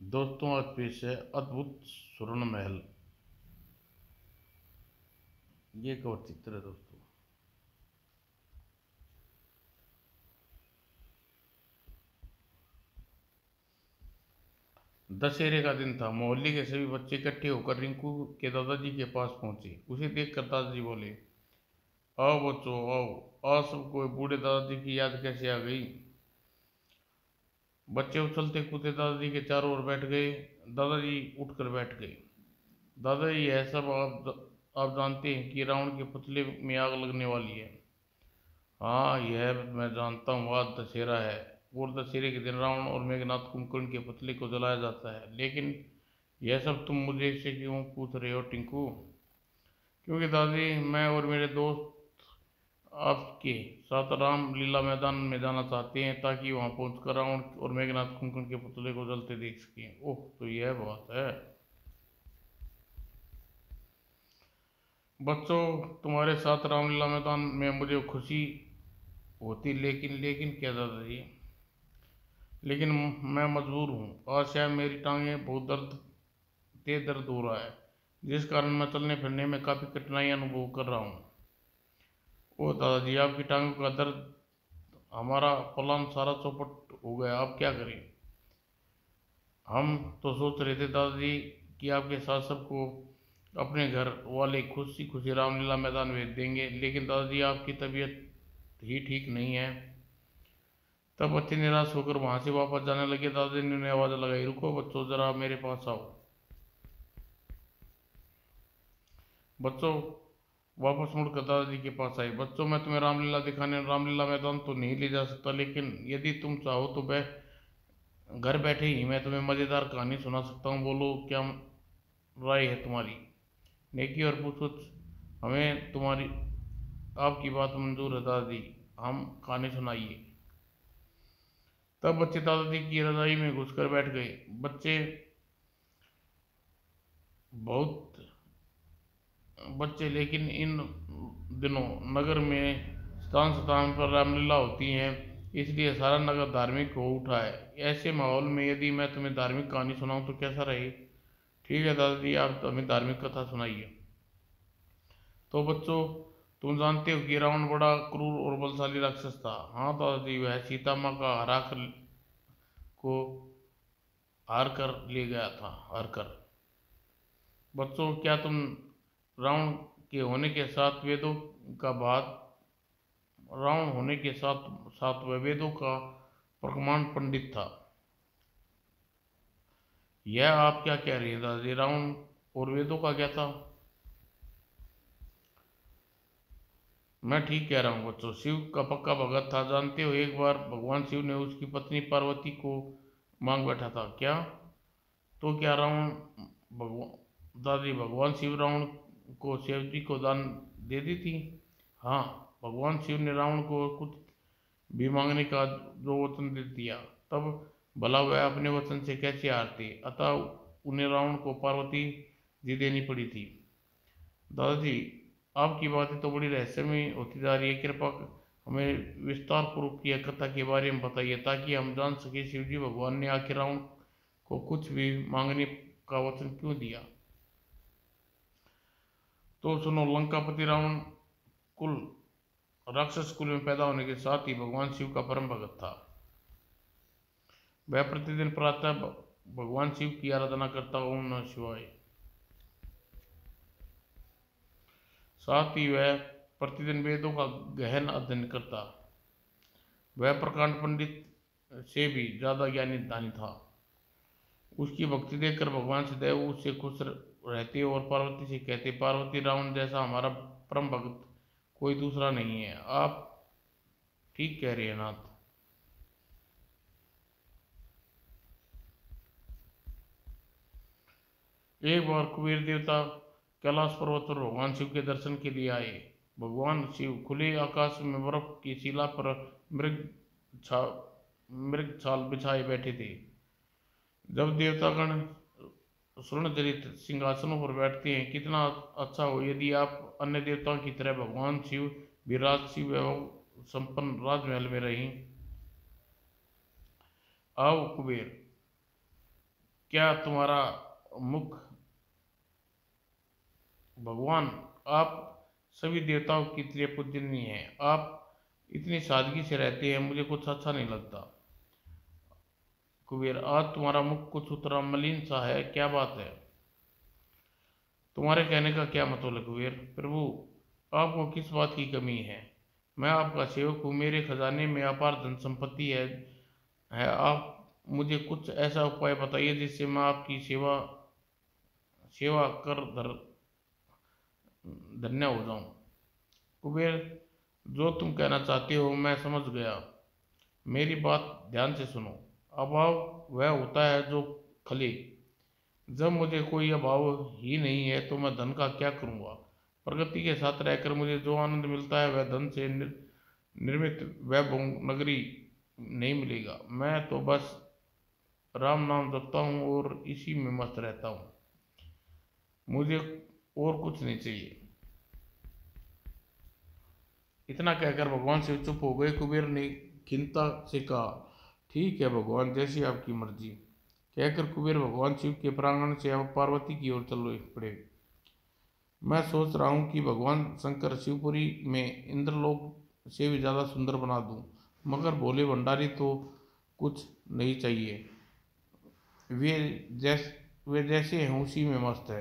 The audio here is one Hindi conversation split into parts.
दोस्तों, आज पेश है अद्भुत स्वर्ण महल। ये कवर चित्र है दोस्तों। दशहरे का दिन था। मोहल्ले के सभी बच्चे इकट्ठे होकर रिंकू के दादाजी के पास पहुंचे। उसे देखकर दादाजी बोले, आओ बच्चों आओ। आज सबको बूढ़े दादाजी की याद कैसे आ गई। बच्चे उछलते कूदते दादाजी के चारों ओर बैठ गए। दादाजी उठकर बैठ गए। दादाजी, यह सब आप जानते हैं कि रावण के पुतले में आग लगने वाली है। हाँ, यह मैं जानता हूँ। आज दशहरा है और दशहरे के दिन रावण और मेघनाथ कुंभकर्ण के पुतले को जलाया जाता है। लेकिन यह सब तुम मुझे से क्यों पूछ रहे हो टिंकू। क्योंकि दादी, मैं और मेरे दोस्त आपके साथ राम लीला मैदान में जाना चाहते हैं ताकि वहां पहुंचकर रावण और मेघनाथ कुंभकर्ण के पुतले को जलते देख सकें। ओह, तो यह बात है। बच्चों, तुम्हारे साथ रामलीला मैदान में मुझे खुशी होती, लेकिन लेकिन क्या दादाजी। लेकिन मैं मजबूर हूँ। आज शायद मेरी टांगें बहुत तेज दर्द हो रहा है, जिस कारण मैं चलने फिरने में काफ़ी कठिनाई अनुभव कर रहा हूँ। ओ दादाजी, आपकी टांगों का दर्द, हमारा प्लान सारा चौपट हो गया। आप क्या करें। हम तो सोच रहे थे दादाजी कि आपके साथ सबको अपने घर वाले खुशी खुशी रामलीला मैदान भेज देंगे, लेकिन दादाजी आपकी तबीयत ही ठीक नहीं है। तब बच्चे निराश होकर वहां से वापस जाने लगे। दादाजी ने उन्हें आवाज लगाई, रुको बच्चों, जरा मेरे पास आओ। बच्चों वापस मुड़कर दादाजी के पास आए। बच्चों, मैं तुम्हें रामलीला दिखाने रामलीला मैदान तो नहीं ले जा सकता, लेकिन यदि तुम चाहो तो घर बैठे ही मैं तुम्हें मजेदार कहानी सुना सकता हूँ। बोलो, क्या राय है तुम्हारी। नेकी और पूछो, हमें तुम्हारी आपकी बात मंजूर है दादाजी। हम कहानी सुनाइए। तब बच्चे दादाजी की रजाई में घुसकर बैठ गए। बच्चे बहुत बच्चे लेकिन इन दिनों नगर में स्थान स्थान पर रामलीला होती हैं, इसलिए सारा नगर धार्मिक हो उठा है। ऐसे माहौल में यदि मैं तुम्हें धार्मिक कहानी सुनाऊं तो कैसा रहे। ठीक है दादाजी, आप तो हमें धार्मिक कथा सुनाइए। तो बच्चों, तुम जानते हो कि रावण बड़ा क्रूर और बलशाली राक्षस था। हाँ दादाजी, वह सीता माँ का हरा कर को हार कर ले गया था, हार कर। बच्चों, क्या तुम रावण के होने के साथ वेदों का बाद रावण होने के साथ साथ वह वेदों का प्रमाण पंडित था। यह आप क्या कह रही है दादाजी। रावण और वेदों का क्या था। मैं ठीक कह रहा हूँ बच्चों। शिव का पक्का भगत था। जानते हो, एक बार भगवान शिव ने उसकी पत्नी पार्वती को मांग बैठा था। क्या। तो क्या रावण भगवान दादी भगवान शिव रावण को शिव जी को दान दे दी थी। हाँ, भगवान शिव ने रावण को कुछ भी मांगने का जो वचन दे दिया, तब भला वह अपने वचन से कैसे हारते। अतः उन्हें रावण को पार्वती जी देनी पड़ी थी। दादाजी, आपकी बातें तो बड़ी रहस्यमय होती जा रही है। कृपा हमें विस्तार पूर्वक यह कथा के बारे में बताइए, ताकि हम जान सके शिवजी भगवान ने आखिर रावण को कुछ भी मांगने का वचन क्यों दिया। तो सुनो, लंकापति रावण कुल राक्षस कुल में पैदा होने के साथ ही भगवान शिव का परम भगत था। वह प्रतिदिन प्रातः भगवान शिव की आराधना करता। ओम नमः शिवाय। साथ ही वह प्रतिदिन वेदों का गहन अध्ययन करता। वह प्रकांड पंडित से भी ज्यादा ज्ञानी दानी था। उसकी भक्ति देखकर भगवान सदैव उससे खुश रहते और पार्वती से कहते, पार्वती, रावण जैसा हमारा परम भक्त कोई दूसरा नहीं है। आप ठीक कह रहे हैं नाथ। एक बार कुबेर देवता कैलाश पर्वत पर भगवान शिव के दर्शन के लिए आए। भगवान शिव खुले आकाश में बर्फ की शिला पर मृग छा मृग छाल बिछाए बैठे थे। जब देवतागण स्वर्ण जनित सिंहासनों पर बैठते हैं, कितना अच्छा हो यदि आप अन्य देवताओं की तरह भगवान शिव भी शिव एवं संपन्न राजमहल में रहें। आओ कुबेर, क्या तुम्हारा मुख भगवान, आप सभी देवताओं की तरह पूजनीय हैं। आप इतनी सादगी से रहते हैं, मुझे कुछ अच्छा नहीं लगता। कुबेर, आज तुम्हारा मुख कुछ उतरा मलिन सा है, क्या बात है? तुम्हारे कहने का क्या मतलब है कुबेर? प्रभु, आपको किस बात की कमी है? मैं आपका सेवक हूँ, मेरे खजाने में अपार धन संपत्ति है। आप मुझे कुछ ऐसा उपाय बताइए जिससे मैं आपकी सेवा सेवा कर धन्य हो जाऊं। कुबेर, जो तुम कहना चाहते हो मैं समझ गया। मेरी बात ध्यान से सुनो। अभाव वह होता है जो खले। जब मुझे कोई अभाव ही नहीं है तो मैं धन का क्या करूँगा? प्रगति के साथ रहकर मुझे जो आनंद मिलता है वह धन से निर्मित वैभव नगरी नहीं मिलेगा। मैं तो बस राम नाम जपता हूँ और इसी में मस्त रहता हूँ। मुझे और कुछ नहीं चाहिए। इतना कहकर भगवान शिव चुप हो गए। कुबेर ने खिन्नता से कहा, ठीक है भगवान, जैसी आपकी मर्जी। कहकर कुबेर भगवान शिव के प्रांगण से अब पार्वती की ओर चल पड़े। मैं सोच रहा हूँ कि भगवान शंकर शिवपुरी में इंद्रलोक से भी ज़्यादा सुंदर बना दूँ, मगर भोले भंडारी तो कुछ नहीं चाहिए। वे जैस वे जैसे हैं उसी में मस्त है।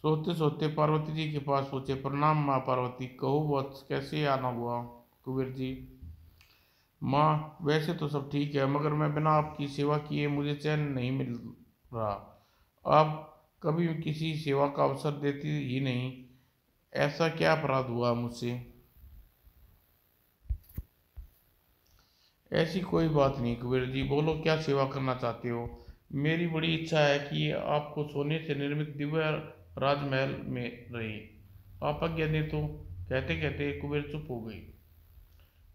सोते सोते पार्वती जी के पास पहुंचे। प्रणाम माँ पार्वती, कहो वत्स, कैसे आना हुआ? कुबेर जी, माँ वैसे तो सब ठीक है, मगर मैं बिना आपकी सेवा किए मुझे चैन नहीं मिल रहा। आप कभी किसी सेवा का अवसर देती ही नहीं। ऐसा क्या अपराध हुआ मुझसे? ऐसी कोई बात नहीं कुबेर जी, बोलो क्या सेवा करना चाहते हो? मेरी बड़ी इच्छा है कि आपको सोने से निर्मित दिव्य राजमहल में रहे। आप आज्ञा दें तो। कहते कहते कुबेर चुप हो गई।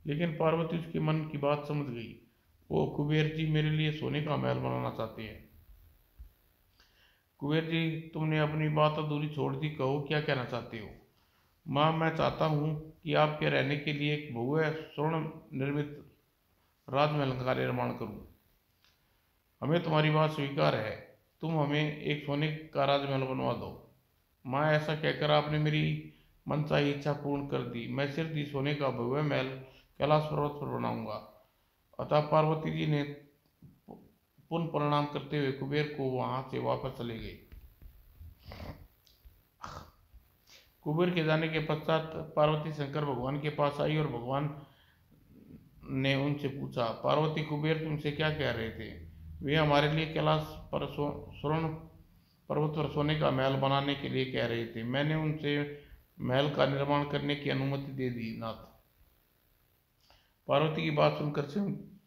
लेकिन पार्वती उसके मन की बात समझ गई। वो, कुबेर जी मेरे लिए सोने का महल बनाना चाहते हैं। कुबेर जी, तुमने अपनी बात अधूरी छोड़ दी, कहो क्या कहना चाहते हो? माँ, मैं चाहता हूँ कि आपके रहने के लिए एक भव्य स्वर्ण निर्मित राजमहल का निर्माण करूँ। हमें तुम्हारी बात स्वीकार है। तुम हमें एक सोने का राजमहल बनवा दो। माँ, ऐसा कहकर आपने मेरी मनचाही इच्छा पूर्ण कर दी। मैं सिर दी सोने का भव्य महल कैलाश पर्वत पर बनाऊंगा। अतः पार्वती जी ने पुनः प्रणाम करते हुए कुबेर को वहां से वापस चले गए। कुबेर के जाने के पश्चात पार्वती शंकर भगवान के पास आई और भगवान ने उनसे पूछा, पार्वती, कुबेर तुमसे क्या कह रहे थे? वे हमारे लिए कैलाश पर स्वर्ण पर्वत पर सोने का महल बनाने के लिए कह रहे थे। मैंने उनसे महल का निर्माण करने की अनुमति दे दी नाथ। पार्वती की बात सुनकर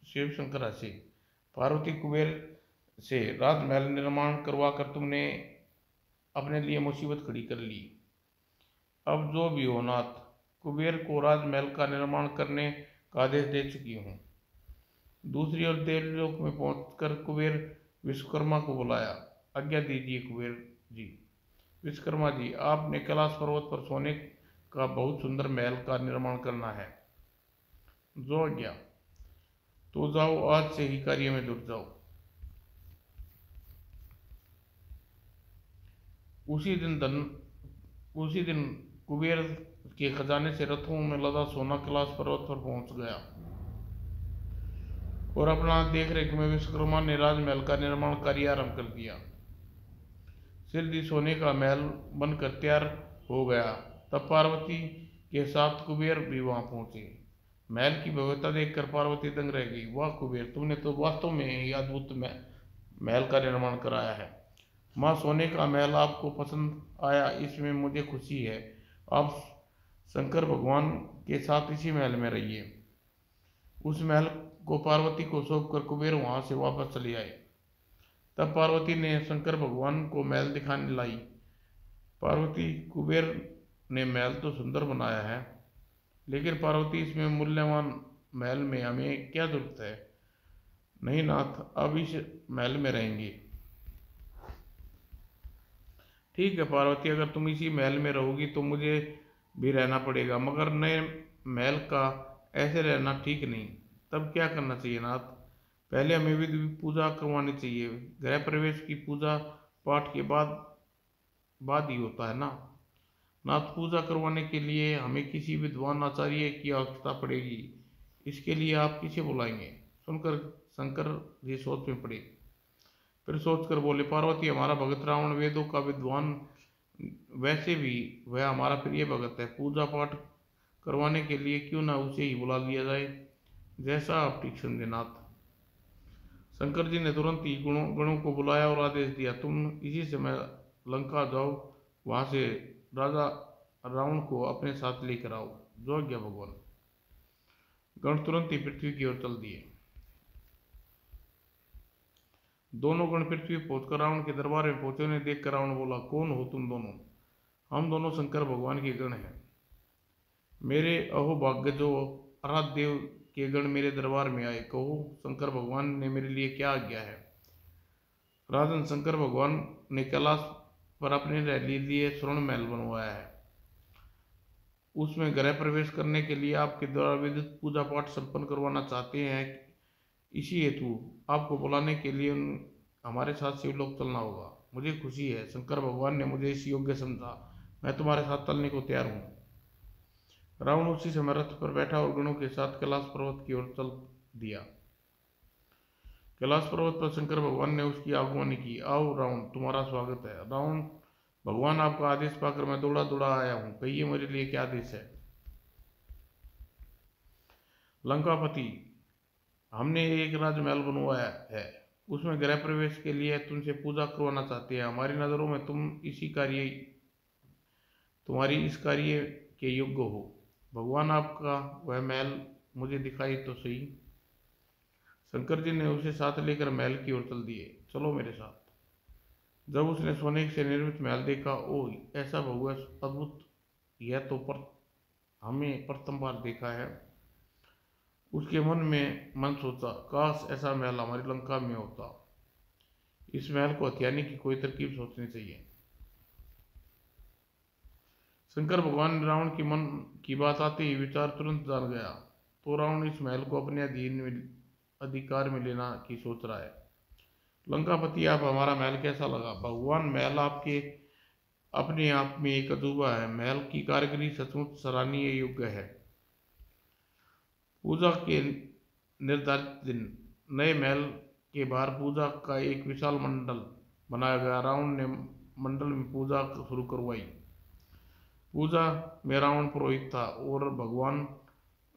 शिव शंकर हंसे। पार्वती, कुबेर से राजमहल निर्माण करवा कर तुमने अपने लिए मुसीबत खड़ी कर ली। अब जो भी हो नाथ, कुबेर को राजमहल का निर्माण करने का आदेश दे चुकी हूँ। दूसरी ओर देवलोक में पहुंचकर कुबेर विश्वकर्मा को बुलाया। आज्ञा दीजिए कुबेर जी। विश्वकर्मा जी, आपने कैलाश पर्वत पर सोने का बहुत सुंदर महल का निर्माण करना है। जो आज्ञा। तो जाओ, आज से ही कार्य में जुट जाओ। उसी दिन उसी दिन कुबेर के खजाने से रथों में लदा सोना कैलाश पर्वत पर पहुंच गया और अपना देख रेख में विश्वकर्मा ने राजमहल का निर्माण कार्य आरंभ कर दिया। सिरदी सोने का महल बनकर तैयार हो गया। तब पार्वती के साथ कुबेर भी वहां पहुंचे। महल की भव्यता देखकर पार्वती दंग रह गई। वाह कुबेर, तुमने तो वास्तव में ही अद्भुत महल का निर्माण कराया है। माँ, सोने का महल आपको पसंद आया, इसमें मुझे खुशी है। आप शंकर भगवान के साथ इसी महल में रहिए। उस महल को पार्वती को सौंप कर कुबेर वहां से वापस चले आए। तब पार्वती ने शंकर भगवान को महल दिखाने लाई। पार्वती, कुबेर ने महल तो सुंदर बनाया है, लेकिन पार्वती, इसमें मूल्यवान महल में हमें क्या जरूरत है? नहीं नाथ, अब इस महल में रहेंगे। ठीक है पार्वती, अगर तुम इसी महल में रहोगी तो मुझे भी रहना पड़ेगा, मगर नए महल का ऐसे रहना ठीक नहीं। तब क्या करना चाहिए नाथ? पहले हमें विधि पूजा करवानी चाहिए। गृह प्रवेश की पूजा पाठ के बाद ही होता है ना। नाथ पूजा करवाने के लिए हमें किसी विद्वान आचार्य की आवश्यकता पड़ेगी। इसके लिए आप किसे बुलाएंगे? सुनकर शंकर जी सोच में पड़े। फिर सोचकर बोले, पार्वती, हमारा भगत रावण वेदों का विद्वान, वैसे भी वह हमारा प्रिय भगत है। पूजा पाठ करवाने के लिए क्यों ना उसे ही बुला लिया जाए, जैसा आप ठीक समझे नाथ। शंकर जी ने तुरंत ही गणों को बुलाया और आदेश दिया, तुम इसी समय लंका जाओ, वहां से राजा रावण को अपने साथ लेकर आओ। जो आज्ञा भगवान। गण तुरंत ही पृथ्वी की ओर चल दिए। दोनों गण पृथ्वी पहुंचकर रावण के दरबार में पहुंचे। उन्हें देखकर रावण बोला, कौन हो तुम दोनों? हम दोनों शंकर भगवान के गण हैं। मेरे अहोभाग्य जो आराध्य देव के गण मेरे दरबार में आए। कहो, शंकर भगवान ने मेरे लिए क्या आज्ञा है? राजन, शंकर भगवान ने कैलाश पर अपने लिए स्वर्ण महल बनवाया है। उसमें गृह प्रवेश करने के लिए आपके द्वारा विधिक पूजा पाठ संपन्न करवाना चाहते हैं। इसी हेतु आपको बुलाने के लिए हमारे साथ शिवलोक चलना होगा। मुझे खुशी है, शंकर भगवान ने मुझे इस योग्य समझा। मैं तुम्हारे साथ चलने को तैयार हूँ। रावण उसी समय रथ पर बैठा और गणों के साथ कैलाश पर्वत की ओर चल दिया। कैलाश पर्वत पर शंकर भगवान ने उसकी आगमनी की। आओ रावण, तुम्हारा स्वागत है। रावण भगवान, आपका आदेश पाकर मैं दौड़ा दौड़ा आया हूँ। कहिए, मेरे लिए क्या आदेश है? लंकापति, हमने एक राजमहल बनवाया है। उसमें गृह प्रवेश के लिए तुमसे पूजा करवाना चाहते हैं। हमारी नज़रों में तुम्हारी इस कार्य के योग्य हो। भगवान, आपका वह महल मुझे दिखाई तो सही। शंकर जी ने उसे साथ लेकर महल की ओर चल दिए। चलो मेरे साथ। जब उसने सोने से निर्मित महल देखा, ओ ऐसा भव्य अद्भुत, यह तो हमें प्रथम बार देखा है। उसके मन सोचा, काश ऐसा महल हमारी लंका में होता। इस महल को हथियाने की कोई तरकीब सोचनी चाहिए। शंकर भगवान ने रावण की मन की बात आते ही विचार तुरंत जान गया। तो रावण इस महल को अपने अधिकार में लेना की सोच रहा है। लंकापति, आप हमारा महल कैसा लगा? भगवान, महल आपके अपने आप में एक अजूबा है। महल की कारीगरी सचमुच सराहनीय योग्य है। पूजा के निर्धारित दिन नए महल के बाहर पूजा का एक विशाल मंडल बनाया गया। रावण ने मंडल में पूजा शुरू करवाई। पूजा में रावण पुरोहित था और भगवान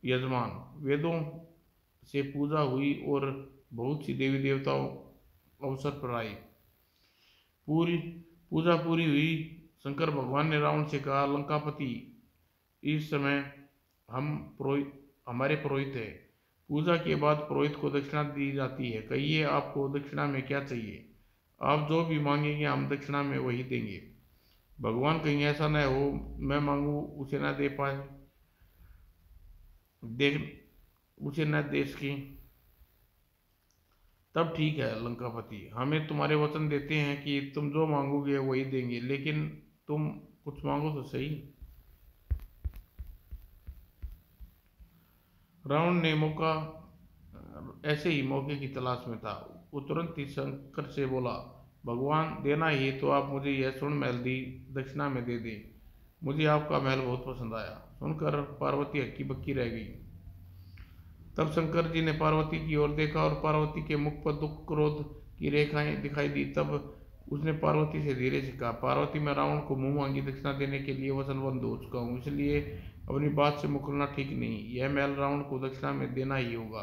यजमान। वेदों से पूजा हुई और बहुत सी देवी देवताओं अवसर पर आए। पूजा पूरी हुई। शंकर भगवान ने रावण से कहा, लंकापति, इस समय हमारे पुरोहित है। पूजा के बाद पुरोहित को दक्षिणा दी जाती है। कहिए, आपको दक्षिणा में क्या चाहिए? आप जो भी मांगेंगे हम दक्षिणा में वही देंगे। भगवान, कहीं ऐसा न हो मैं मांगू उसे न दे पाए, उसे न दे सके। तब ठीक है लंकापति, हमें तुम्हारे वचन देते हैं कि तुम जो मांगोगे वही देंगे, लेकिन तुम कुछ मांगो तो सही। रावण ने ऐसे ही मौके की तलाश में था। वो तुरंत ही शंकर से बोला, भगवान, देना ही तो आप मुझे यह स्वर्ण महल दक्षिणा में दे दें। मुझे आपका महल बहुत पसंद आया। सुनकर पार्वती हक्की बक्की रह गई। तब शंकर जी ने पार्वती की ओर देखा और पार्वती के मुख पर दुख क्रोध की रेखाएं दिखाई दी। तब उसने पार्वती से धीरे से कहा, पार्वती, मैं रावण को मुंह मांगी दक्षिणा देने के लिए वचनबद्ध हो चुका हूँ, इसलिए अपनी बात से मुकरना ठीक नहीं। यह महल रावण को दक्षिणा में देना ही होगा।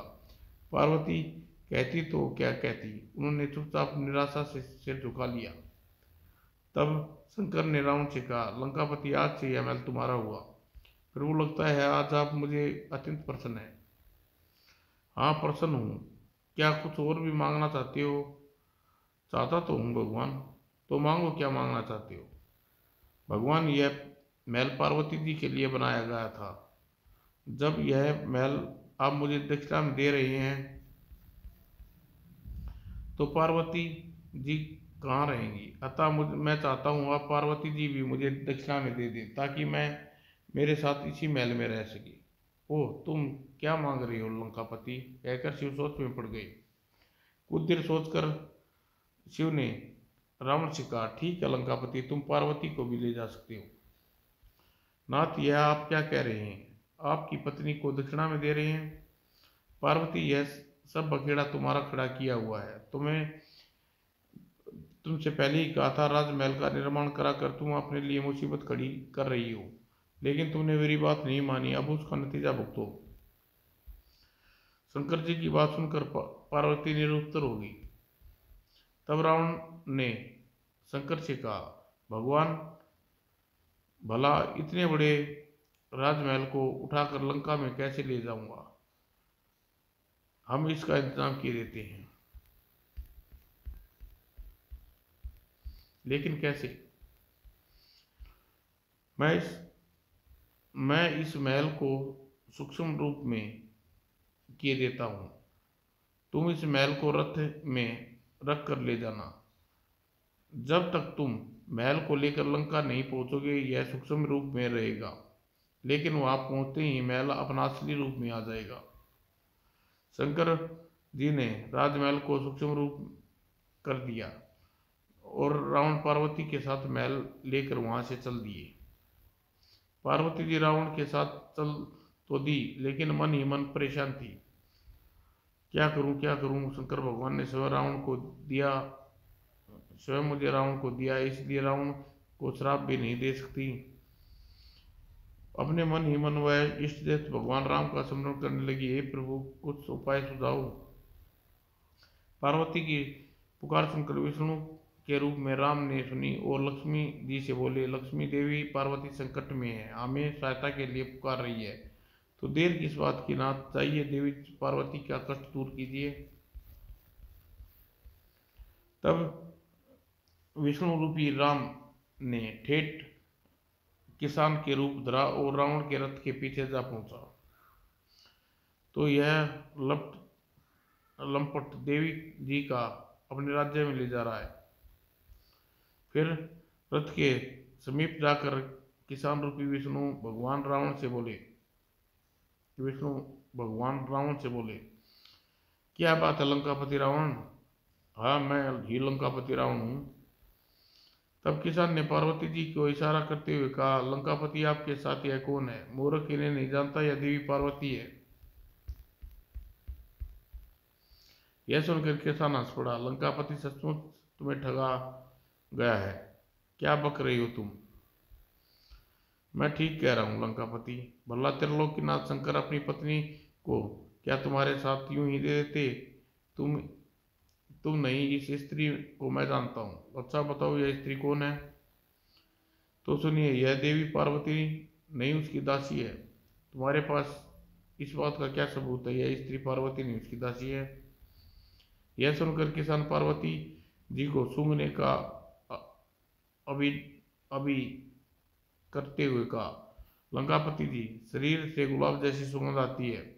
पार्वती कहती तो क्या कहती, उन्होंने चुपचाप निराशा से सिर झुका लिया। तब शंकर ने रावण से कहा, लंकापति, आज से यह महल तुम्हारा हुआ। फिर वो लगता है आज आप मुझे अत्यंत प्रसन्न है। हाँ, प्रसन्न हूँ। क्या कुछ और भी मांगना चाहते हो? चाहता तो हूँ भगवान। तो मांगो, क्या मांगना चाहते हो? भगवान, यह महल पार्वती जी के लिए बनाया गया था। जब यह महल आप मुझे दक्षिणा में दे रहे हैं तो पार्वती जी कहाँ रहेंगी? अतः मैं चाहता हूँ आप पार्वती जी भी मुझे दक्षिणा में दे दें, ताकि मैं मेरे साथ इसी महल में रह सके। ओह, तुम क्या मांग रही हो लंकापति? कहकर शिव सोच में पड़ गए। कुछ देर सोचकर शिव ने रावण से कहा, ठीक है लंकापति, तुम पार्वती को भी ले जा सकते हो। नाथ, यह आप क्या कह रहे हैं? आपकी पत्नी को दक्षिणा में दे रहे हैं? पार्वती, यह सब बखेड़ा तुम्हारा खड़ा किया हुआ है। तुमसे पहले ही कहा था, राजमहल का निर्माण करा कर तुम अपने लिए मुसीबत खड़ी कर रही हो, लेकिन तुमने मेरी बात नहीं मानी। अब उसका नतीजा भुगतो। शंकर जी की बात सुनकर पार्वती निरुत्तर हो गई। तब रावण ने शंकर से कहा, भगवान, भला इतने बड़े राजमहल को उठाकर लंका में कैसे ले जाऊंगा? हम इसका इंतजाम किए देते हैं, लेकिन कैसे? मैं इस महल को सूक्ष्म रूप में किए देता हूँ। तुम इस महल को रथ में रख कर ले जाना। जब तक तुम महल को लेकर लंका नहीं पहुंचोगे, यह सूक्ष्म रूप में रहेगा, लेकिन वहां पहुंचते ही महल अपना असली रूप में आ जाएगा। शंकर जी ने राजमहल को सूक्ष्म रूप कर दिया और रावण पार्वती के साथ महल लेकर वहां से चल दिए। पार्वती जी रावण के साथ चल तो दी, लेकिन मन ही मन परेशान थी। क्या करूं, क्या करूं? शंकर भगवान ने स्वयं मुझे रावण को दिया, इसलिए रावण को श्राप भी नहीं दे सकती। अपने मन ही मन वह इष्ट देव भगवान राम का स्मरण करने लगी। हे प्रभु, कुछ उपाय सुझाओ। पार्वती की पुकार सुनकर विष्णु के रूप में राम ने सुनी और लक्ष्मी जी से बोले, लक्ष्मी देवी, पार्वती संकट में है, हमें सहायता के लिए पुकार रही है, तो देर किस बात की? नाथ, चाहिए देवी पार्वती का कष्ट दूर कीजिए। तब विष्णु रूपी राम ने ठेठ किसान के रूप धरा और रावण के रथ के पीछे जा पहुंचा। तो यह लंपट देवी जी का अपने राज्य में ले जा रहा है। फिर रथ के समीप जाकर किसान रूपी विष्णु भगवान रावण से बोले, क्या बात है लंकापति रावण? हाँ, मैं ही लंकापति रावण हूँ। तब किसान ने पार्वती जी को इशारा करते हुए कहा, लंकापति, आपके साथ यह कौन है? मूर्ख इन्हें नहीं जानता, यह देवी पार्वती है। यह सुनकर किसान हंस पड़ा। लंकापति, सचमुच तुम्हें ठगा गया है। क्या बक रही हो तुम? मैं ठीक कह रहा हूँ लंकापति। भला त्रिलोकीनाथ शंकर अपनी पत्नी को क्या तुम्हारे साथ यूं ही दे देते? तुम नहीं, इस स्त्री को मैं जानता हूँ। अच्छा बताओ, यह स्त्री कौन है? तो सुनिए, यह देवी पार्वती नहीं, उसकी दासी है। तुम्हारे पास इस बात का क्या सबूत है? यह स्त्री पार्वती नहीं, उसकी दासी है। यह सुनकर किसान पार्वती जी को सूंघने का अभी अभी करते हुए कहा, लंकापति जी, शरीर से गुलाब जैसी सुगंध आती है,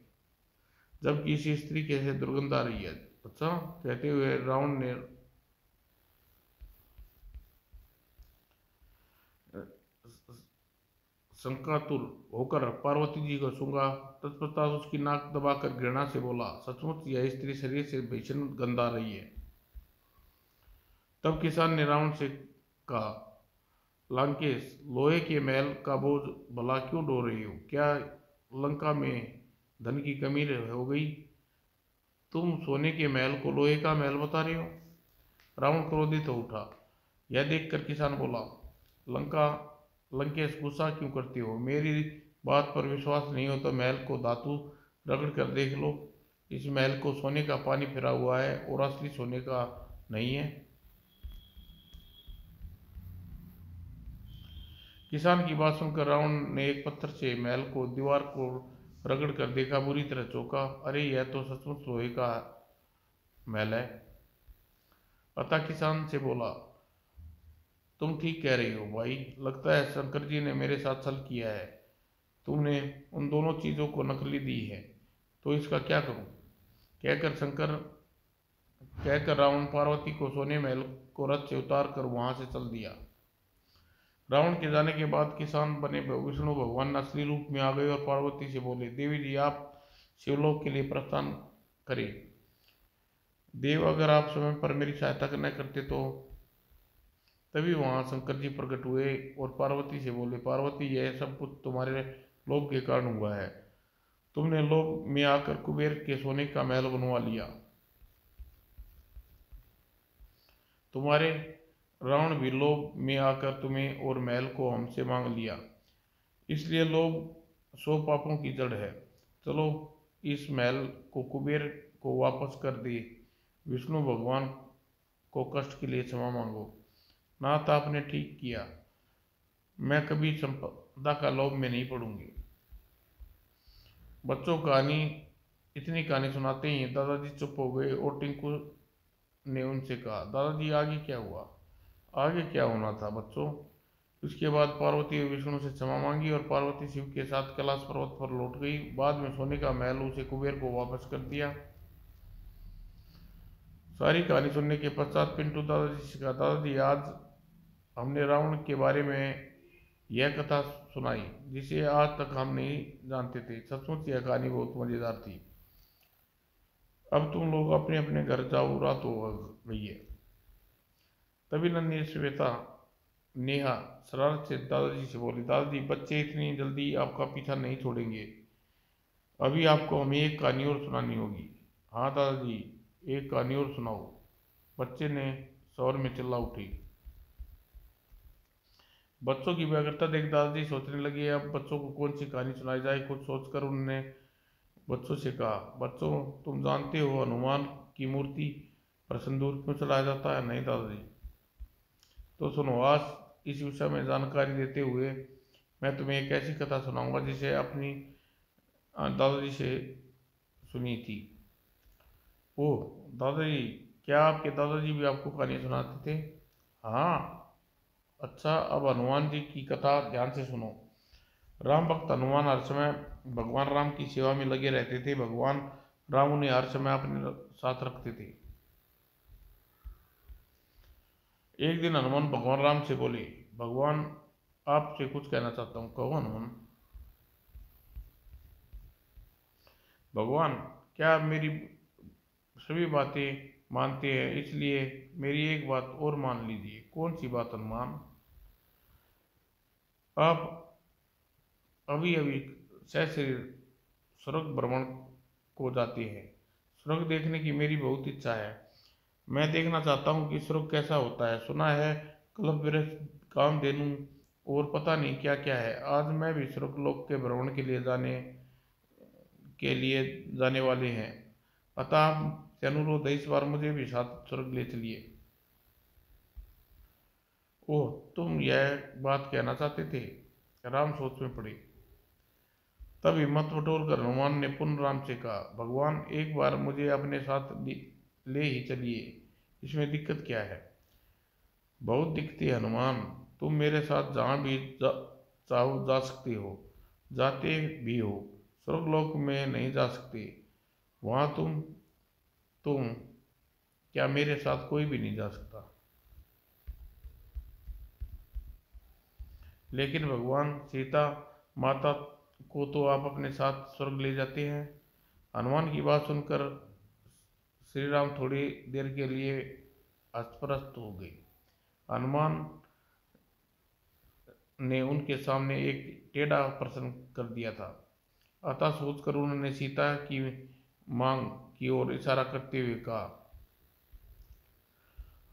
जबकि इस स्त्री कैसे दुर्गंध आ रही है? अच्छा, कहते हुए रावण ने शंकातुर होकर पार्वती जी को सूंघा। तत्पश्चात उसकी नाक दबाकर घृणा से बोला, सचमुच यह स्त्री शरीर से भीषण गंध आ रही है। तब किसान ने रावण से कहा, लंकेश, लोहे के महल का बोझ भला क्यों ढो रही हो? क्या लंका में धन की कमी हो गई? तुम सोने के महल को लोहे का महल बता रहे हो? रावण क्रोधित हो उठा। यह देखकर किसान बोला, लंकेश, गुस्सा क्यों करते हो? मेरी बात पर विश्वास नहीं हो तो महल को धातु रगड़ कर देख लो। इस महल को सोने का पानी फिरा हुआ है और असली सोने का नहीं है। किसान की बात सुनकर रावण ने एक पत्थर से महल को दीवार को रगड़ कर देखा, बुरी तरह चौंका। अरे, यह तो सचमुच लोहे का महल है। अतः किसान से बोला, तुम ठीक कह रही हो भाई, लगता है शंकर जी ने मेरे साथ छल किया है। तुमने उन दोनों चीज़ों को नकली दी है, तो इसका क्या करूं? कहकर रावण पार्वती को सोने महल को रथ से उतार कर वहां से चल दिया। रावण के जाने के बाद किसान बने विष्णु भगवान असली रूप में आ गए और पार्वती से बोले, देवी जी, आप शिवलोक के लिए प्रस्थान करें। देव, अगर आप समय पर मेरी सहायता न करते तो। तभी वहां शंकर जी प्रकट हुए और पार्वती से बोले, पार्वती, यह सब कुछ तुम्हारे लोभ के कारण हुआ है। तुमने लोभ में आकर कुबेर के सोने का महल बनवा लिया। तुम्हारे रावण भी लोभ में आकर तुम्हें और महल को हमसे मांग लिया। इसलिए लोभ 100 पापों की जड़ है। चलो, इस महल को कुबेर को वापस कर दे। विष्णु भगवान को कष्ट के लिए क्षमा मांगो। नाथ, आपने ठीक किया। मैं कभी संपदा का लोभ में नहीं पड़ूंगी। बच्चों, इतनी कहानी सुनाते ही दादाजी चुप हो गए और टिंकू ने उनसे कहा, दादाजी, आगे क्या हुआ? आगे क्या होना था बच्चों? उसके बाद पार्वती और विष्णु से क्षमा मांगी और पार्वती शिव के साथ कैलाश पर्वत पर लौट गई। बाद में सोने का महल उसे कुबेर को वापस कर दिया। सारी कहानी सुनने के पश्चात पिंटू दादाजी से कहा, दादाजी, आज हमने रावण के बारे में यह कथा सुनाई जिसे आज तक हम नहीं जानते थे। सचमुच यह कहानी बहुत मजेदार थी। अब तुम लोग अपने अपने घर जाओ, रात हो गई है। तभी नन्ही श्वेता नेहा शरारत से दादाजी से बोली, दादाजी, बच्चे इतनी जल्दी आपका पीछा नहीं छोड़ेंगे। अभी आपको हमें एक कहानी और सुनानी होगी। हाँ दादाजी, एक कहानी और सुनाओ, बच्चे ने शोर में चिल्ला उठी। बच्चों की व्यग्रता देख दादाजी सोचने लगे, अब बच्चों को कौन सी कहानी सुनाई जाए। कुछ सोचकर उन्होंने बच्चों से कहा, बच्चों, तुम जानते हो हनुमान की मूर्ति पर सिंदूर क्यों चढ़ाया जाता है? नहीं दादाजी। तो सुनो, आज इस विषय में जानकारी देते हुए मैं तुम्हें एक ऐसी कथा सुनाऊंगा जिसे अपनी दादाजी से सुनी थी। ओह दादाजी, क्या आपके दादाजी भी आपको कहानी सुनाते थे? हाँ। अच्छा, अब हनुमान जी की कथा ध्यान से सुनो। राम भक्त हनुमान हर समय भगवान राम की सेवा में लगे रहते थे। भगवान राम उन्हें हर समय अपने साथ रखते थे। एक दिन हनुमान भगवान राम से बोले, भगवान, आपसे कुछ कहना चाहता हूँ, कहो हनुमान। भगवान, क्या आप मेरी सभी बातें मानते हैं? इसलिए मेरी एक बात और मान लीजिए। कौन सी बात हनुमान? आप अभी अभी सशरीर स्वर्ग भ्रमण को जाते हैं। स्वर्ग देखने की मेरी बहुत इच्छा है। मैं देखना चाहता हूँ कि स्वर्ग कैसा होता है। सुना है कल्पवृक्ष, कामधेनु और पता नहीं क्या क्या है। आज मैं भी स्वर्ग लोक के भ्रमण के लिए जाने वाले हैं। अतः आपसे अनुरोध है, इस बार मुझे भी साथ स्वर्ग ले चलिए। ओह, तुम यह बात कहना चाहते थे? राम सोच में पड़े। तब हिम्मत बटोर कर हनुमान ने पुनः राम से कहा, भगवान, एक बार मुझे अपने साथ ले ही चलिए। इसमें दिक्कत क्या है? बहुत दिक्कत है हनुमान। तुम मेरे साथ जहाँ भी चाहो जा सकते हो, जाते भी हो। स्वर्गलोक में नहीं जा सकते। वहाँ तुम क्या मेरे साथ कोई भी नहीं जा सकता? लेकिन भगवान, सीता माता को तो आप अपने साथ स्वर्ग ले जाते हैं। हनुमान की बात सुनकर श्री राम थोड़ी देर के लिए अस्तव्यस्त हो गए। हनुमान ने उनके सामने एक टेढ़ा प्रश्न कर दिया था। अतः सोचकर उन्होंने सीता की मांग की ओर इशारा करते हुए कहा,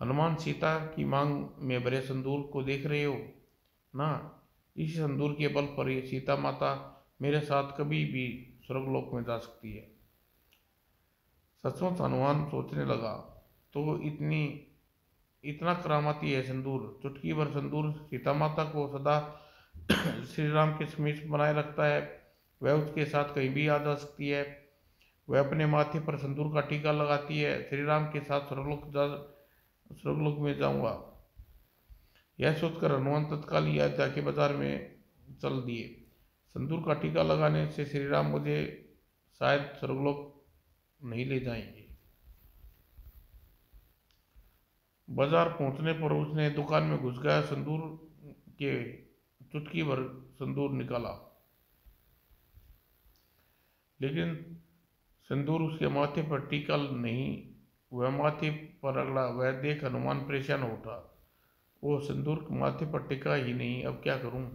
हनुमान, सीता की मांग में भरे संदूर को देख रहे हो ना? इस संदूर के बल पर ये सीता माता मेरे साथ कभी भी स्वर्गलोक में जा सकती है। सचमुच, हनुमान सोचने लगा, तो इतना करामाती है संदूर। चुटकी भर संदूर सीता माता को सदा श्री राम के समीप बनाए रखता है। वह उसके साथ कहीं भी आ जा सकती है। वह अपने माथे पर संदूर का टीका लगाती है। श्री राम के साथ स्वर्गलोक में जाऊंगा। यह सोचकर हनुमान तत्काल ही जाके बाजार में चल दिए। संदूर का टीका लगाने से श्री राम मुझे शायद स्वर्गलोक नहीं ले जाएंगे। बाजार पहुंचने पर उसने दुकान में घुस गया, संदूर के चुटकी भर संदूर निकाला, लेकिन सिंदूर उसके माथे पर टीका नहीं वह माथे पर रगड़ा। वह देख हनुमान परेशान हो उठा। वो सिंदूर माथे पर टिका ही नहीं, अब क्या करूं।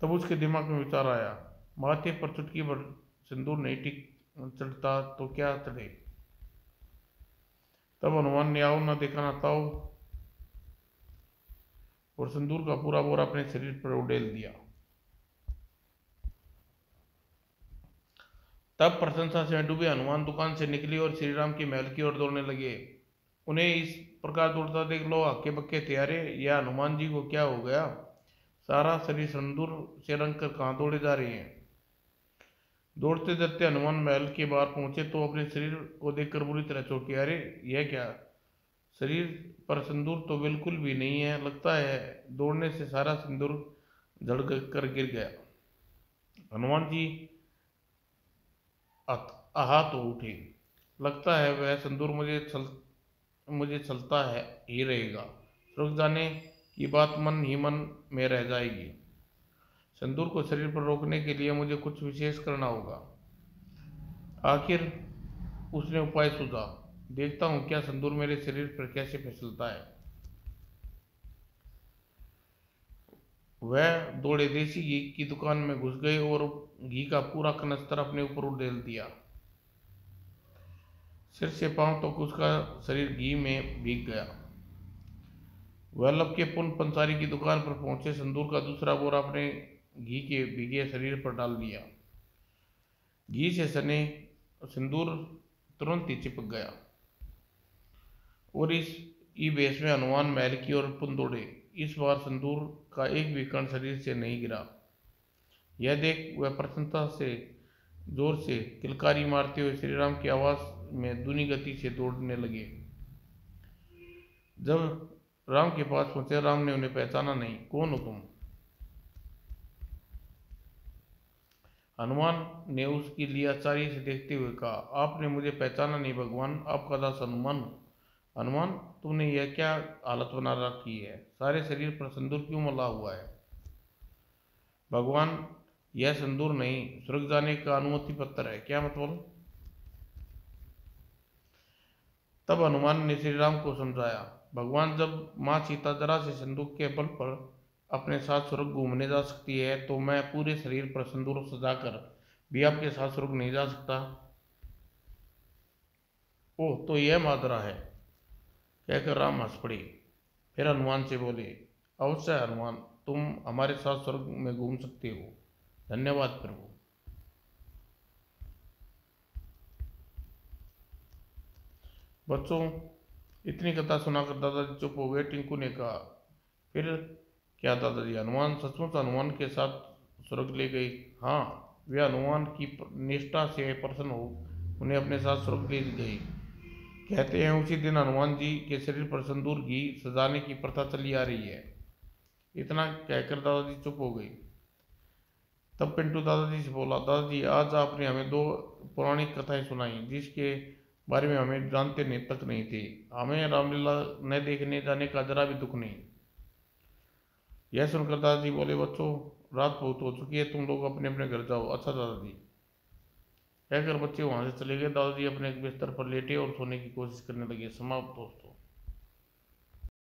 तब उसके दिमाग में विचार आया, माथे पर चुटकी भर सिंदूर नहीं टिक चढ़ता तो क्या चढ़े। तब हनुमान ने आओ न देखा न ताओ और सिंदूर का पूरा बोरा अपने शरीर पर उड़ेल दिया। तब प्रशंसा से डूबे हनुमान दुकान से निकली और श्री राम के महल की ओर दौड़ने लगे। उन्हें इस प्रकार दौड़ता देख लो हक्के बक्के तैयारे, यह हनुमान जी को क्या हो गया, सारा शरीर सिंदूर से रंग कर कहाँ दौड़े जा रहे हैं। दौड़ते दौड़ते हनुमान महल के बाहर पहुंचे तो अपने शरीर को देखकर बुरी तरह चौंके। अरे यह क्या, शरीर पर सिंदूर तो बिल्कुल भी नहीं है, लगता है दौड़ने से सारा सिंदूर झड़ कर गिर गया। हनुमान जी आहत हो उठे। लगता है वह सिंदूर मुझे छलता है ही रहेगा, रुक जाने की बात मन ही मन में रह जाएगी। सिंदूर को शरीर पर रोकने के लिए मुझे कुछ विशेष करना होगा। आखिर उसने उपाय सूझा, देखता हूं क्या सिंदूर मेरे शरीर पर कैसे फिसलता है। वह दौड़े देसी घी की दुकान में घुस गए और घी का पूरा कनस्तर अपने ऊपर उड़ेल दिया। सिर से पांव तक उसका शरीर घी में भीग गया। वह लपके पुन पंसारी की दुकान पर पहुंचे, सिंदूर का दूसरा बोरा अपने घी के भीगे शरीर पर डाल दिया। घी से सने सिंदूर तुरंत ही चिपक गया और इस बेस में हनुमान महल की ओर पुन दौड़े। इस बार सिंदूर का एक भी कण शरीर से नहीं गिरा। यह देख वह प्रसन्नता से जोर से किलकारी मारते हुए श्री राम की आवाज में दूनी गति से दौड़ने लगे। जब राम के पास पहुंचे, राम ने उन्हें पहचाना नहीं। कौन हो तुम? हनुमान ने उसकी लिए आश्चर्य से देखते हुए कहा, आपने मुझे पहचाना नहीं भगवान, आपका दास हनुमान हूं। हनुमान, तुमने यह क्या हालत बना रखी है, सारे शरीर पर सिंदूर क्यों मला हुआ है? भगवान, यह सिंदूर नहीं, स्वर्ग जाने का अनुमति पत्र है। क्या मतलब? तब हनुमान ने श्री राम को समझाया, भगवान, जब माँ सीता जरा से सिंदूर के बल पर अपने साथ स्वर्ग घूमने जा सकती है तो मैं पूरे शरीर पर सिंदूर सजाकर भी आपके साथ स्वर्ग नहीं जा सकता। ओह, तो यह माजरा है, कहकर राम हंस पड़े। फिर हनुमान से बोले, अवश्य हनुमान, तुम हमारे साथ स्वर्ग में घूम सकते हो। धन्यवाद प्रभु। बच्चों, इतनी कथा सुनाकर दादाजी चुप हो गए। टिंकू ने कहा, फिर क्या दादाजी, हनुमान सचमुच हनुमान के साथ स्वर्ग ले गए? हाँ, वे हनुमान की निष्ठा से प्रसन्न हो उन्हें अपने साथ स्वर्ग ले गए। कहते हैं उसी दिन हनुमान जी के शरीर पर सिंदूर घी सजाने की प्रथा चली आ रही है। इतना कहकर दादाजी चुप हो गए। तब पिंटू दादाजी से बोला, दादाजी, आज आपने हमें दो पौराणिक कथाएं सुनाई जिसके बारे में हमें जानते नहीं तक नहीं थे। हमें रामलीला न देखने जाने का जरा भी दुख नहीं। यह सुनकर दादाजी बोले, बच्चों, रात बहुत हो चुकी है, तुम लोग अपने अपने घर जाओ। अच्छा दादाजी, कहकर बच्चे वहां से चले गए। दादाजी अपने बिस्तर पर लेटे और सोने की कोशिश करने लगे। समाप्त दोस्तों।